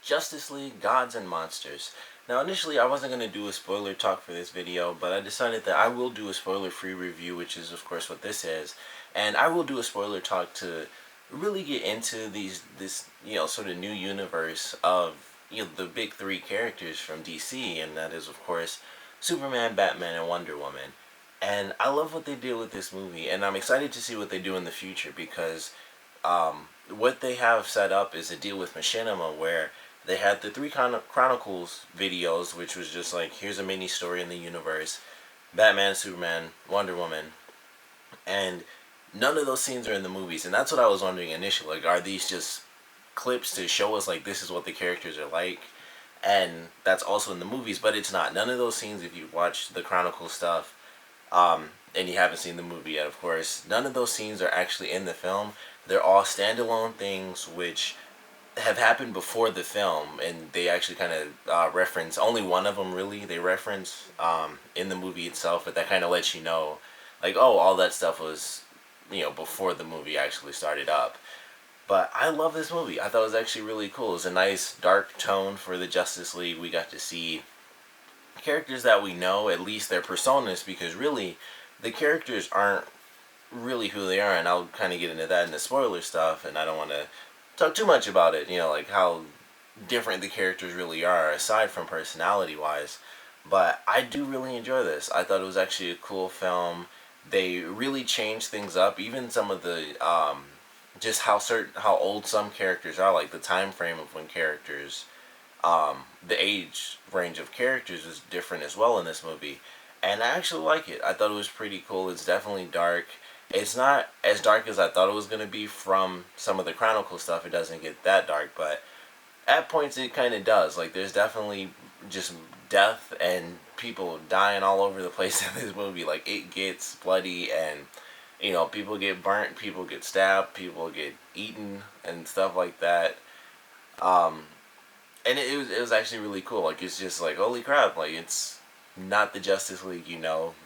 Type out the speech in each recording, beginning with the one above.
Justice League Gods and Monsters. Now, initially, I wasn't going to do a spoiler talk for this video, but I decided that I will do a spoiler-free review, which is, of course, what this is. And I will do a spoiler talk to really get into this sort of new universe of, the big three characters from DC, and that is, of course, Superman, Batman, and Wonder Woman. And I love what they did with this movie, and I'm excited to see what they do in the future because what they have set up is a deal with Machinima where they had the Three Chronicles videos, which was just like, here's a mini story in the universe, Batman, Superman, Wonder Woman, and none of those scenes are in the movies. And that's what I was wondering initially, like, are these just clips to show us, like, this is what the characters are like? And that's also in the movies, but it's not. None of those scenes, if you watch the Chronicle stuff, and you haven't seen the movie yet, of course, none of those scenes are actually in the film. They're all standalone things which have happened before the film, and they actually kind of reference, only one of them really, they reference in the movie itself, but that kind of lets you know, like, oh, all that stuff was, before the movie actually started up. But I love this movie. I thought it was actually really cool. It was a nice dark tone for the Justice League. We got to see characters that we know, at least their personas, because really, the characters aren't really who they are, and I'll kind of get into that in the spoiler stuff, and I don't want to talk too much about it, like how different the characters really are, aside from personality-wise. But I do really enjoy this. I thought it was actually a cool film. They really changed things up, even some of the, just how old some characters are, like the time frame of when characters, the age range of characters is different as well in this movie. And I actually like it. I thought it was pretty cool. It's definitely dark. It's not as dark as I thought it was going to be from some of the Chronicle stuff. It doesn't get that dark, but at points it kind of does. Like, there's definitely just death and people dying all over the place in this movie. Like, it gets bloody, and people get burnt, people get stabbed, people get eaten and stuff like that. And it was actually really cool. Like, it's just like, holy crap, like, it's not the Justice League,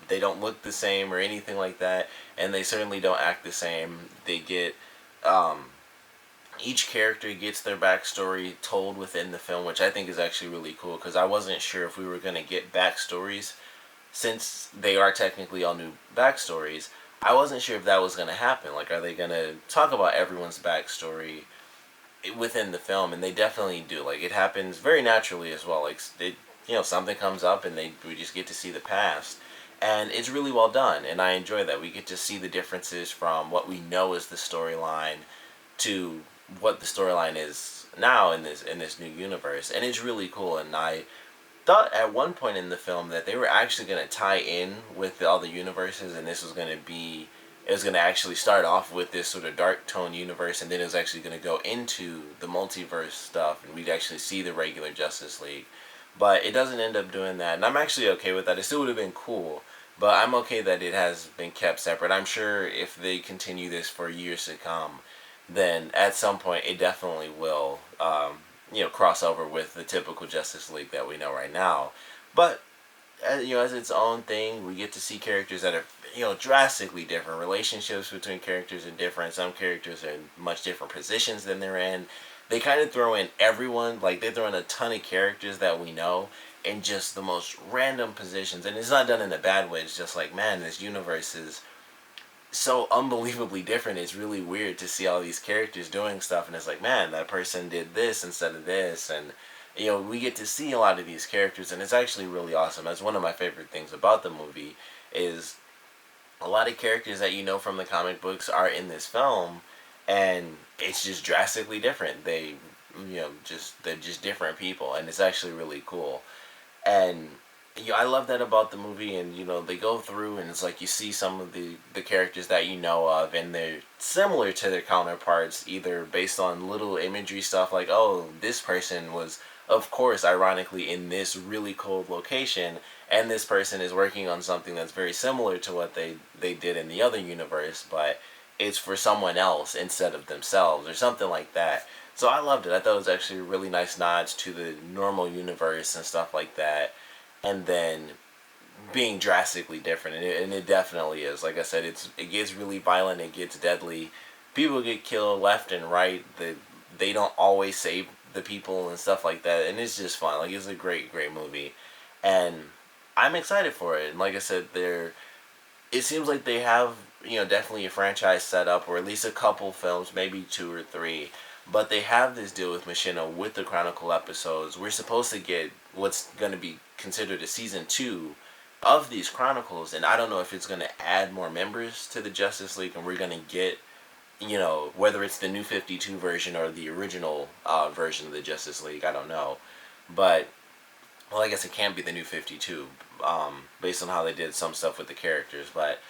They don't look the same or anything like that, and they certainly don't act the same. They get, each character gets their backstory told within the film, which I think is actually really cool, because I wasn't sure if we were going to get backstories, since they are technically all new backstories. I wasn't sure if that was going to happen. Like, are they going to talk about everyone's backstory within the film? And they definitely do. Like, it happens very naturally as well. Like, something comes up and we just get to see the past. And it's really well done, and I enjoy that. We get to see the differences from what we know is the storyline to what the storyline is now in this new universe. And it's really cool, and I thought at one point in the film that they were actually going to tie in with the other universes, and this was going to be, it was going to actually start off with this sort of dark tone universe, and then it was actually going to go into the multiverse stuff, and we'd actually see the regular Justice League. But it doesn't end up doing that, and I'm actually okay with that. It still would have been cool, but I'm okay that it has been kept separate. I'm sure if they continue this for years to come, then at some point it definitely will, cross over with the typical Justice League that we know right now. But as its own thing, we get to see characters that are, drastically different. Relationships between characters are different. Some characters are in much different positions than they're in. They kind of throw in everyone, like they throw in a ton of characters that we know in just the most random positions. And it's not done in a bad way. It's just like, man, this universe is so unbelievably different. It's really weird to see all these characters doing stuff, and it's like, man, that person did this instead of this. And we get to see a lot of these characters, and it's actually really awesome. That's one of my favorite things about the movie, is a lot of characters that from the comic books are in this film, and it's just drastically different. They're just different people, and it's actually really cool. And I love that about the movie. And they go through, and it's like you see some of the characters that you know of, and they're similar to their counterparts, either based on little imagery stuff like, oh, this person was, of course, ironically, in this really cold location, and this person is working on something that's very similar to what they did in the other universe, but it's for someone else instead of themselves, or something like that. So I loved it. I thought it was actually really nice nods to the normal universe and stuff like that, and then being drastically different, and it definitely is. Like I said, it gets really violent, it gets deadly. People get killed left and right. They don't always save the people and stuff like that, and it's just fun. Like, it's a great movie, and I'm excited for it. And like I said, it seems like they have, definitely a franchise set up, or at least a couple films, maybe two or three. But they have this deal with Machinima with the Chronicle episodes. We're supposed to get what's going to be considered a season 2 of these Chronicles, and I don't know if it's going to add more members to the Justice League, and we're going to get, whether it's the new 52 version or the original version of the Justice League, I don't know. But, well, I guess it can't be the new 52, based on how they did some stuff with the characters. But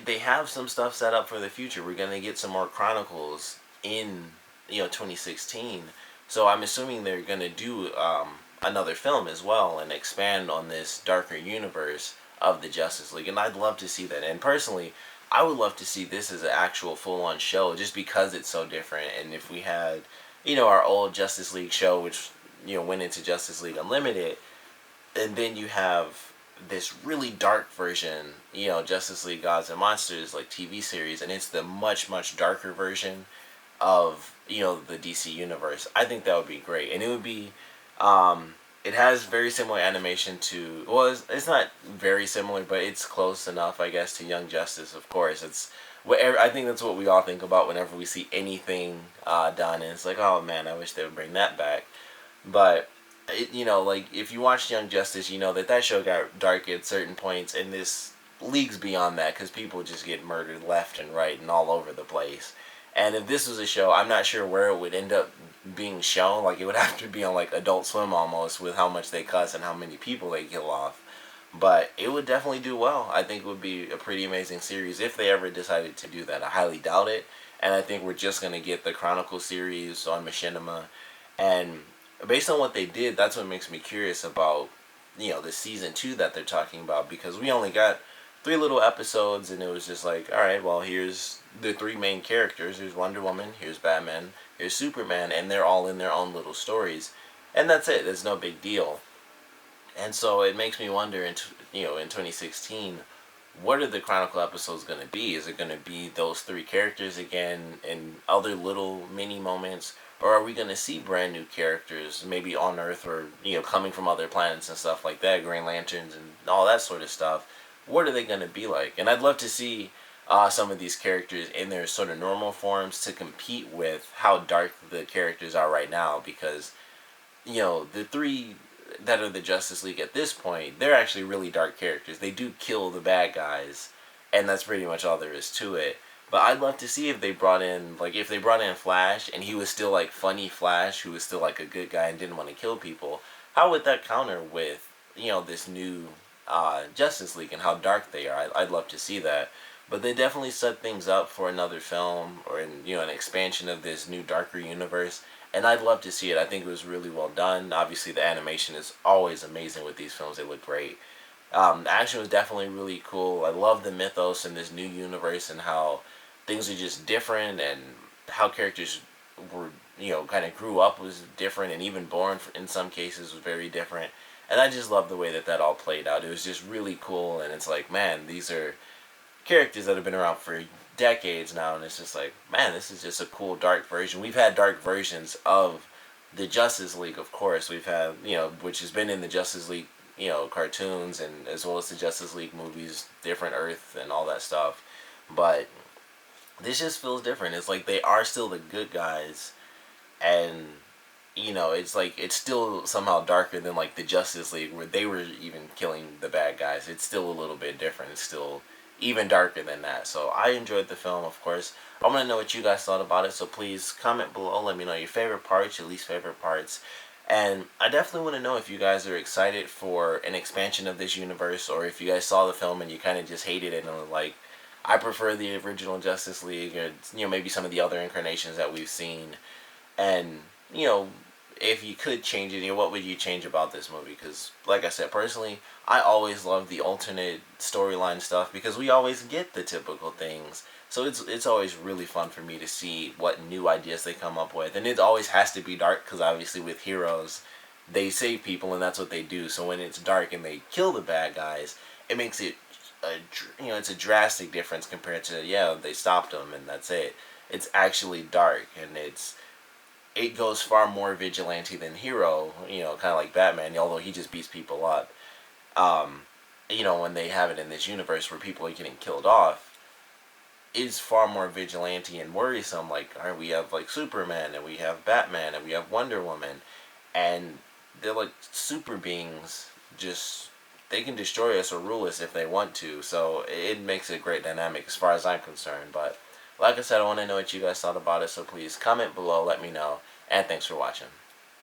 they have some stuff set up for the future. We're going to get some more Chronicles in, 2016. So I'm assuming they're going to do another film as well and expand on this darker universe of the Justice League. And I'd love to see that. And personally, I would love to see this as an actual full-on show just because it's so different. And if we had, our old Justice League show, which, went into Justice League Unlimited, and then you have this really dark version, Justice League Gods and Monsters, like TV series, and it's the much darker version of, the DC universe. I think that would be great. And it would be, it has very similar animation to, well, it's not very similar, but it's close enough, I guess, to Young Justice, of course. It's whatever, I think that's what we all think about whenever we see anything done, and it's like, oh man, I wish they would bring that back. But like, if you watched Young Justice, you know that show got dark at certain points, and this leagues beyond that, because people just get murdered left and right and all over the place. And if this was a show, I'm not sure where it would end up being shown. Like, it would have to be on, like, Adult Swim almost, with how much they cuss and how many people they kill off. But it would definitely do well. I think it would be a pretty amazing series if they ever decided to do that. I highly doubt it. And I think we're just going to get the Chronicle series on Machinima. And based on what they did, that's what makes me curious about, the season 2 that they're talking about. Because we only got 3 little episodes, and it was just like, alright, well, here's the 3 main characters. Here's Wonder Woman, here's Batman, here's Superman, and they're all in their own little stories. And that's it. There's no big deal. And so it makes me wonder, in 2016, what are the Chronicle episodes going to be? Is it going to be those 3 characters again and other little mini moments? Or are we going to see brand new characters, maybe on Earth, or, coming from other planets and stuff like that, Green Lanterns and all that sort of stuff? What are they going to be like? And I'd love to see some of these characters in their sort of normal forms to compete with how dark the characters are right now, because, the 3 that are the Justice League at this point, they're actually really dark characters. They do kill the bad guys, and that's pretty much all there is to it. But I'd love to see if they brought in, Flash, and he was still, like, funny Flash, who was still, like, a good guy and didn't want to kill people. How would that counter with, this new Justice League and how dark they are? I'd love to see that. But they definitely set things up for another film, or, an expansion of this new darker universe. And I'd love to see it. I think it was really well done. Obviously, the animation is always amazing with these films. They look great. The action was definitely really cool. I love the mythos in this new universe and how things are just different, and how characters were, kind of grew up was different, and even born in some cases was very different. And I just love the way that all played out. It was just really cool, and it's like, man, these are characters that have been around for decades now, and it's just like, man, this is just a cool dark version. We've had dark versions of the Justice League, of course. We've had, which has been in the Justice League, cartoons, and as well as the Justice League movies, Different Earth and all that stuff. But this just feels different. It's like they are still the good guys, and it's like it's still somehow darker than, like, the Justice League, where they were even killing the bad guys. It's still a little bit different. It's still even darker than that. So I enjoyed the film, of course. I want to know what you guys thought about it, so please comment below. Let me know your favorite parts, your least favorite parts. And I definitely want to know if you guys are excited for an expansion of this universe, or if you guys saw the film and you kind of just hated it and were like, I prefer the original Justice League, or, maybe some of the other incarnations that we've seen. And, if you could change it, what would you change about this movie? Because, like I said, personally, I always love the alternate storyline stuff, because we always get the typical things. So it's always really fun for me to see what new ideas they come up with. And it always has to be dark, because obviously with heroes, they save people, and that's what they do. So when it's dark and they kill the bad guys, it makes it, it's a drastic difference compared to, they stopped them and that's it. It's actually dark, and it's it goes far more vigilante than hero, kind of like Batman, although he just beats people up. Um, when they have it in this universe where people are getting killed off, is far more vigilante and worrisome. Like, all right, we have like Superman and we have Batman and we have Wonder Woman, and they're like super beings. Just they can destroy us or rule us if they want to. So it makes a great dynamic as far as I'm concerned. But like I said, I want to know what you guys thought about it. So please comment below, let me know, and thanks for watching.